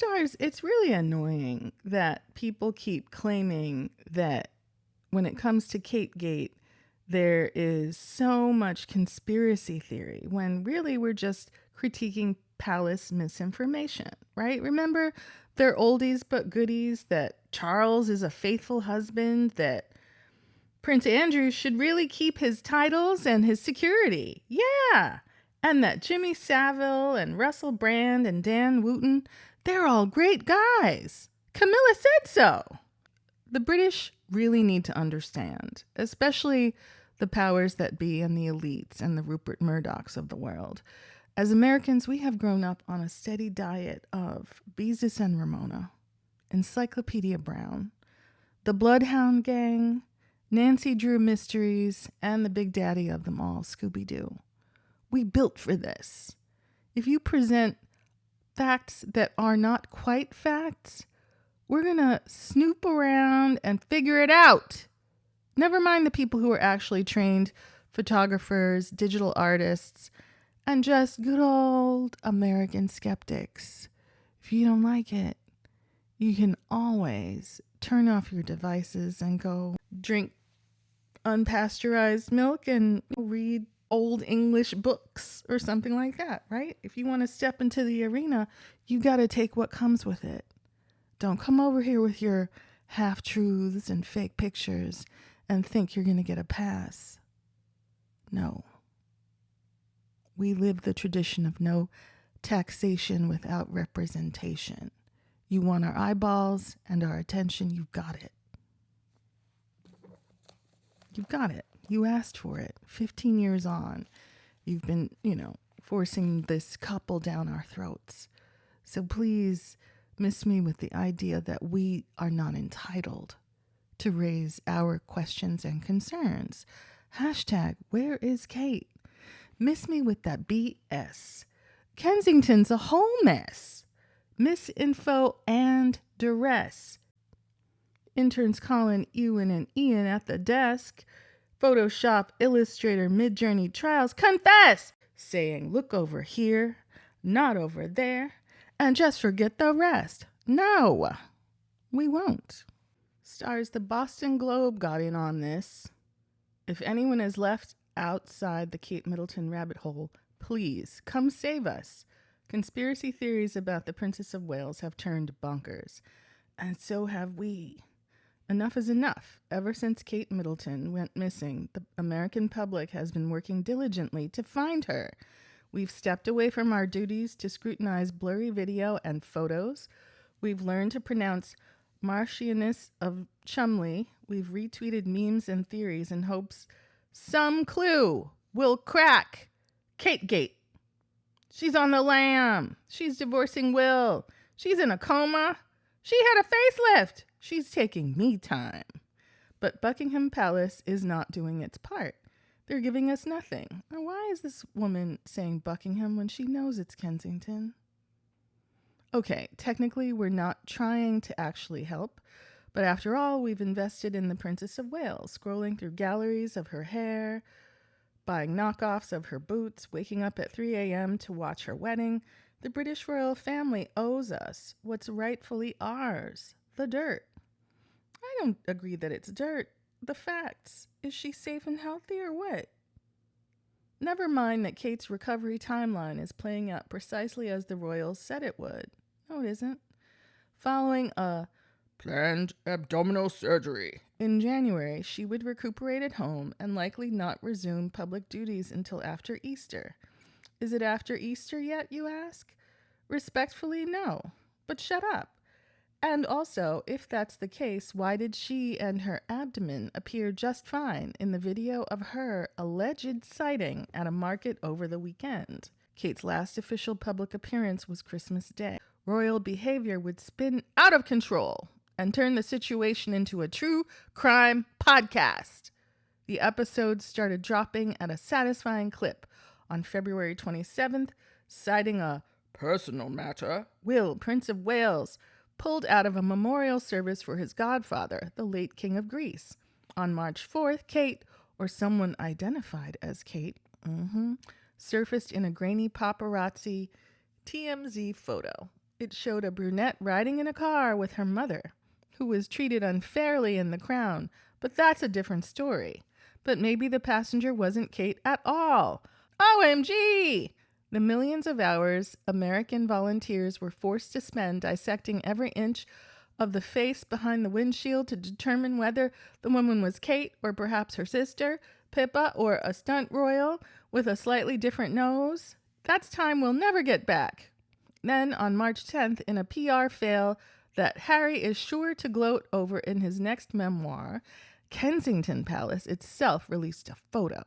Stars, it's really annoying that people keep claiming that when it comes to Kate Gate, there is so much conspiracy theory when really we're just critiquing palace misinformation, right? Remember, they're oldies but goodies, that Charles is a faithful husband, that Prince Andrew should really keep his titles and his security. Yeah. And that Jimmy Savile and Russell Brand and Dan Wooten, they're all great guys. Camilla said so. The British really need to understand, especially the powers that be and the elites and the Rupert Murdochs of the world. As Americans, we have grown up on a steady diet of Beezus and Ramona, Encyclopedia Brown, the Bloodhound Gang, Nancy Drew Mysteries, and the big daddy of them all, Scooby-Doo. We built for this. If you present facts that are not quite facts, we're going to snoop around and figure it out. Never mind the people who are actually trained photographers, digital artists, and just good old American skeptics. If you don't like it, you can always turn off your devices and go drink unpasteurized milk and read old English books or something like that, right? If you want to step into the arena, you got to take what comes with it. Don't come over here with your half-truths and fake pictures and think you're going to get a pass. No. We live the tradition of no taxation without representation. You want our eyeballs and our attention, you've got it. You've got it. You asked for it. 15 years on, you've been, forcing this couple down our throats. So please miss me with the idea that we are not entitled to raise our questions and concerns. Hashtag, where is Kate? Miss me with that BS. Kensington's a whole mess. Misinfo and duress. Interns calling Ewan and Ian at the desk. Photoshop, Illustrator, Midjourney trials. Confess! Saying, look over here, not over there, and just forget the rest. No, we won't. Stars, the Boston Globe got in on this. If anyone is left outside the Kate Middleton rabbit hole, please come save us. Conspiracy theories about the Princess of Wales have turned bonkers, and so have we. Enough is enough. Ever since Kate Middleton went missing, the American public has been working diligently to find her. We've stepped away from our duties to scrutinize blurry video and photos. We've learned to pronounce Marchioness of Chumley. We've retweeted memes and theories in hopes some clue will crack. Kate Gate. She's on the lam. She's divorcing Will. She's in a coma. She had a facelift. She's taking me time. But Buckingham Palace is not doing its part. They're giving us nothing. Now, why is this woman saying Buckingham when she knows it's Kensington? Okay, technically we're not trying to actually help, but after all, we've invested in the Princess of Wales, scrolling through galleries of her hair, buying knockoffs of her boots, waking up at 3 a.m. to watch her wedding. The British royal family owes us what's rightfully ours, the dirt. I don't agree that it's dirt. The facts. Is she safe and healthy or what? Never mind that Kate's recovery timeline is playing out precisely as the royals said it would. No, it isn't. Following a planned abdominal surgery in January, she would recuperate at home and likely not resume public duties until after Easter. Is it after Easter yet, you ask? Respectfully, no. But shut up. And also, if that's the case, why did she and her abdomen appear just fine in the video of her alleged sighting at a market over the weekend? Kate's last official public appearance was Christmas Day. Royal behavior would spin out of control and turn the situation into a true crime podcast. The episodes started dropping at a satisfying clip. On February 27th, citing a personal matter, Will, Prince of Wales, pulled out of a memorial service for his godfather, the late King of Greece. On March 4th, Kate, or someone identified as Kate, surfaced in a grainy paparazzi TMZ photo. It showed a brunette riding in a car with her mother, who was treated unfairly in The Crown, but that's a different story. But maybe the passenger wasn't Kate at all. OMG! The millions of hours American volunteers were forced to spend dissecting every inch of the face behind the windshield to determine whether the woman was Kate or perhaps her sister, Pippa, or a stunt royal with a slightly different nose. That's time we'll never get back. Then, on March 10th, in a PR fail that Harry is sure to gloat over in his next memoir, Kensington Palace itself released a photo.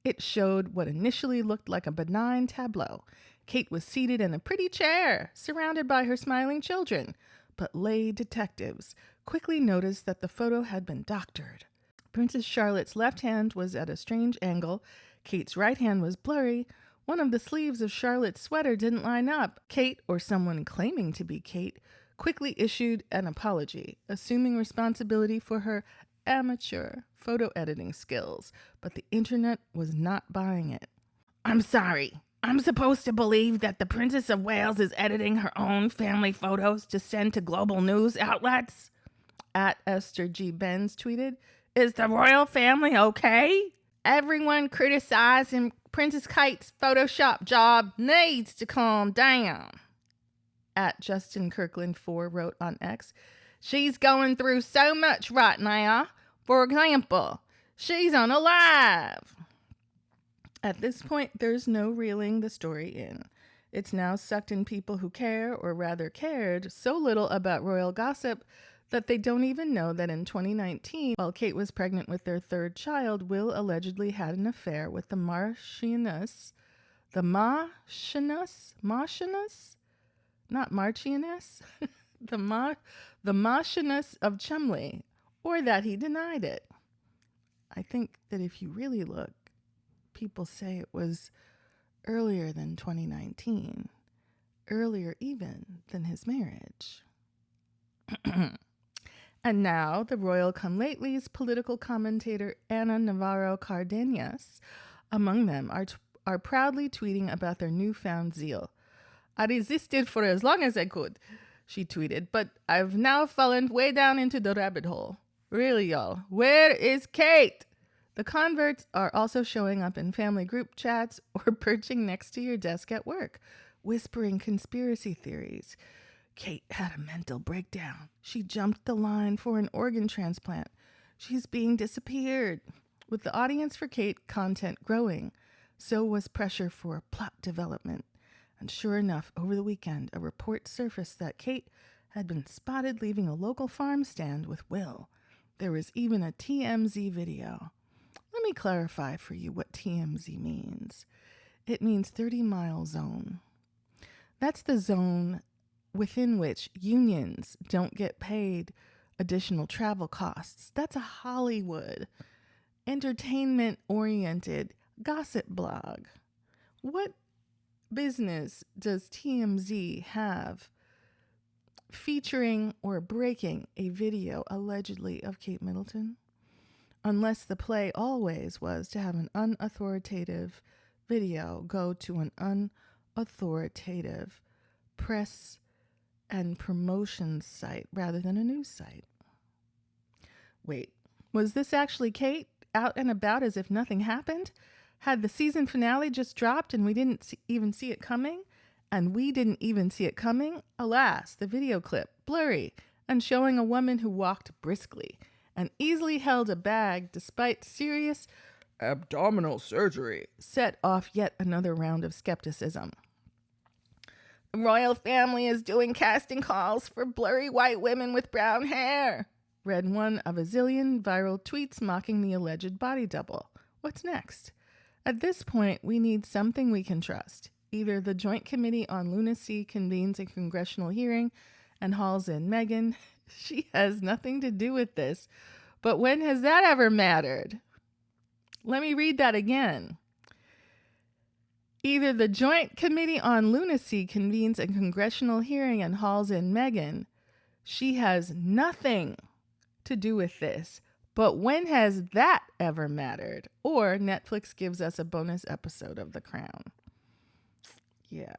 It showed what initially looked like a benign tableau. Kate was seated in a pretty chair, surrounded by her smiling children. But lay detectives quickly noticed that the photo had been doctored. Princess Charlotte's left hand was at a strange angle. Kate's right hand was blurry. One of the sleeves of Charlotte's sweater didn't line up. Kate, or someone claiming to be Kate, quickly issued an apology, assuming responsibility for her amateur photo editing skills, but the internet was not buying it. I'm sorry. I'm supposed to believe that the Princess of Wales is editing her own family photos to send to global news outlets? At Esther G. Benz tweeted, is the royal family okay? Everyone criticizing Princess Kate's Photoshop job needs to calm down. At Justin Kirkland 4 wrote on X, she's going through so much right now. For example, she's unalive. At this point, there's no reeling the story in. It's now sucked in people who care, or rather cared, so little about royal gossip that they don't even know that in 2019, while Kate was pregnant with their third child, Will allegedly had an affair with the Marchioness, not Marchioness, the Marchioness of Cholmondeley, or that he denied it. I think that if you really look, people say it was earlier than 2019, earlier even than his marriage. And now the royal come-latelys political commentator Ana Navarro Cardenas, among them, are proudly tweeting about their newfound zeal. I resisted for as long as I could, she tweeted, but I've now fallen way down into the rabbit hole. Really, y'all, where is Kate? The converts are also showing up in family group chats or perching next to your desk at work, whispering conspiracy theories. Kate had a mental breakdown. She jumped the line for an organ transplant. She's being disappeared. With the audience for Kate content growing, so was pressure for plot development. And sure enough, over the weekend, a report surfaced that Kate had been spotted leaving a local farm stand with Will. There was even a TMZ video. Let me clarify for you what TMZ means. It means 30-mile zone. That's the zone within which unions don't get paid additional travel costs. That's a Hollywood, entertainment-oriented gossip blog. What business does TMZ have featuring or breaking a video allegedly of Kate Middleton? Unless the play always was to have an unauthoritative video go to an unauthoritative press and promotions site rather than a news site. Wait, was this actually Kate out and about as if nothing happened? Had the season finale just dropped and we didn't even see it coming? And we didn't even see it coming? Alas, the video clip, blurry, and showing a woman who walked briskly and easily held a bag despite serious abdominal surgery, set off yet another round of skepticism. The royal family is doing casting calls for blurry white women with brown hair, read one of a zillion viral tweets mocking the alleged body double. What's next? At this point, we need something we can trust. Either the Joint Committee on Lunacy convenes a congressional hearing and hauls in Meghan. She has nothing to do with this. But when has that ever mattered? Let me read that again. Either the Joint Committee on Lunacy convenes a congressional hearing and hauls in Meghan. She has nothing to do with this. But when has that ever mattered? Or Netflix gives us a bonus episode of The Crown. Yeah.